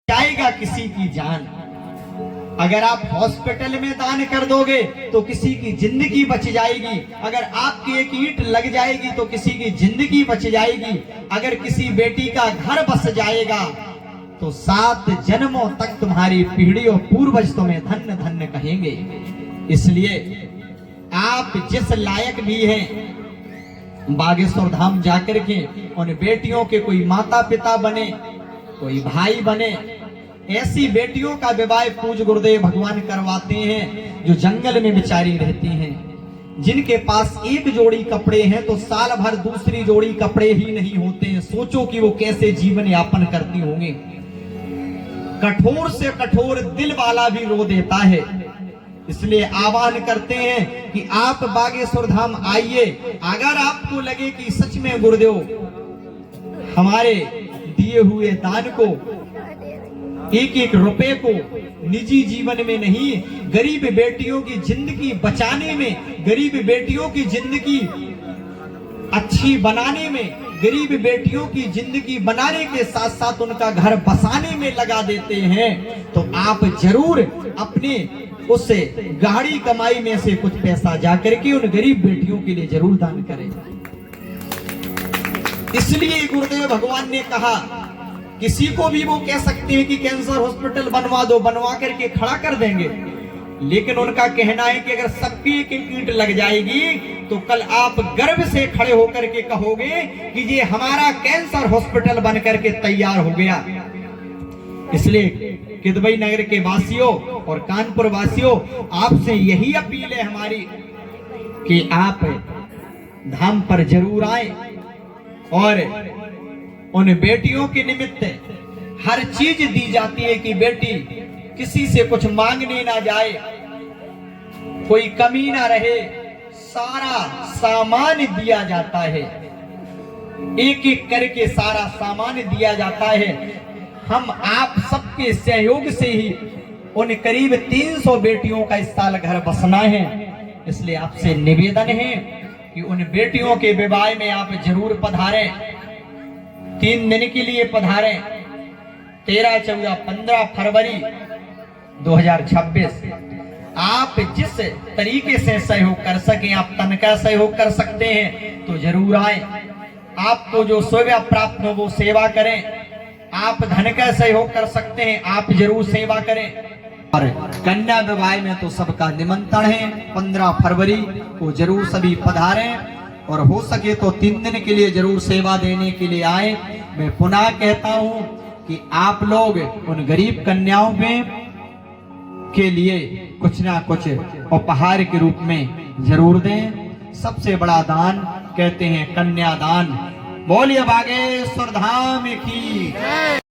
जाएगा किसी की जान। अगर आप हॉस्पिटल में दान कर दोगे तो किसी की जिंदगी बच जाएगी। अगर आपकी एक ईंट लग जाएगी तो किसी की जिंदगी बच जाएगी। अगर किसी बेटी का घर बस जाएगा तो 7 जन्मों तक तुम्हारी पीढ़ी और पूर्वज तुम्हें धन्य धन्य कहेंगे। इसलिए आप जिस लायक भी हैं, बागेश्वर धाम जाकर के उन बेटियों के कोई माता पिता बने, कोई भाई बने। ऐसी बेटियों का विवाह पूज्य गुरुदेव भगवान करवाते हैं जो जंगल में बेचारी रहती हैं, जिनके पास एक जोड़ी कपड़े हैं तो साल भर दूसरी जोड़ी कपड़े ही नहीं होते हैं। सोचो कि वो कैसे जीवन यापन करती होंगी। कठोर से कठोर दिल वाला भी रो देता है। इसलिए आह्वान करते हैं कि आप बागेश्वर धाम आइए। अगर आपको लगे कि सच में गुरुदेव हमारे दिए हुए दान को, एक एक रुपए को निजी जीवन में नहीं, गरीब बेटियों की जिंदगी बचाने में, गरीब बेटियों की जिंदगी अच्छी बनाने में, गरीब बेटियों की जिंदगी बनाने के साथ साथ उनका घर बसाने में लगा देते हैं, तो आप जरूर अपने उस गाड़ी कमाई में से कुछ पैसा जाकर के उन गरीब बेटियों के लिए जरूर दान करें। इसलिए गुरुदेव भगवान ने कहा, किसी को भी वो कह सकते हैं कि कैंसर हॉस्पिटल बनवा दो, बनवा करके खड़ा कर देंगे। लेकिन उनका कहना है कि अगर सबकी एक ईंट लग जाएगी तो कल आप गर्व से खड़े होकर के कहोगे कि ये हमारा कैंसर हॉस्पिटल बन करके तैयार हो गया। इसलिए किदवई नगर के वासियों और कानपुर वासियों, आपसे यही अपील है हमारी कि आप धाम पर जरूर आए और उन बेटियों के निमित्त हर चीज दी जाती है कि बेटी किसी से कुछ मांगने ना जाए, कोई कमी ना रहे, सारा सामान दिया जाता है, एक एक करके सारा सामान दिया जाता है। हम आप सबके सहयोग से ही उन करीब 300 बेटियों का इस साल घर बसना है। इसलिए आपसे निवेदन है कि उन बेटियों के विवाह में आप जरूर पधारें। 3 दिन के लिए पधारें। 13, 14, 15 फरवरी 2026। आप जिस तरीके से सहयोग कर सकें, आप तन का सहयोग कर सकते हैं तो जरूर आए। आपको जो सेवा प्राप्त हो वो सेवा करें। आप धन का सहयोग कर सकते हैं, आप जरूर सेवा करें। और कन्या विवाह में तो सबका निमंत्रण है। 15 फरवरी को जरूर सभी पधारें और हो सके तो 3 दिन के लिए जरूर सेवा देने के लिए आए। मैं पुनः कहता हूं कि आप लोग उन गरीब कन्याओं में के लिए कुछ ना कुछ उपहार के रूप में जरूर दें। सबसे बड़ा दान कहते हैं कन्यादान। बोलिए बागेश्वर धाम की।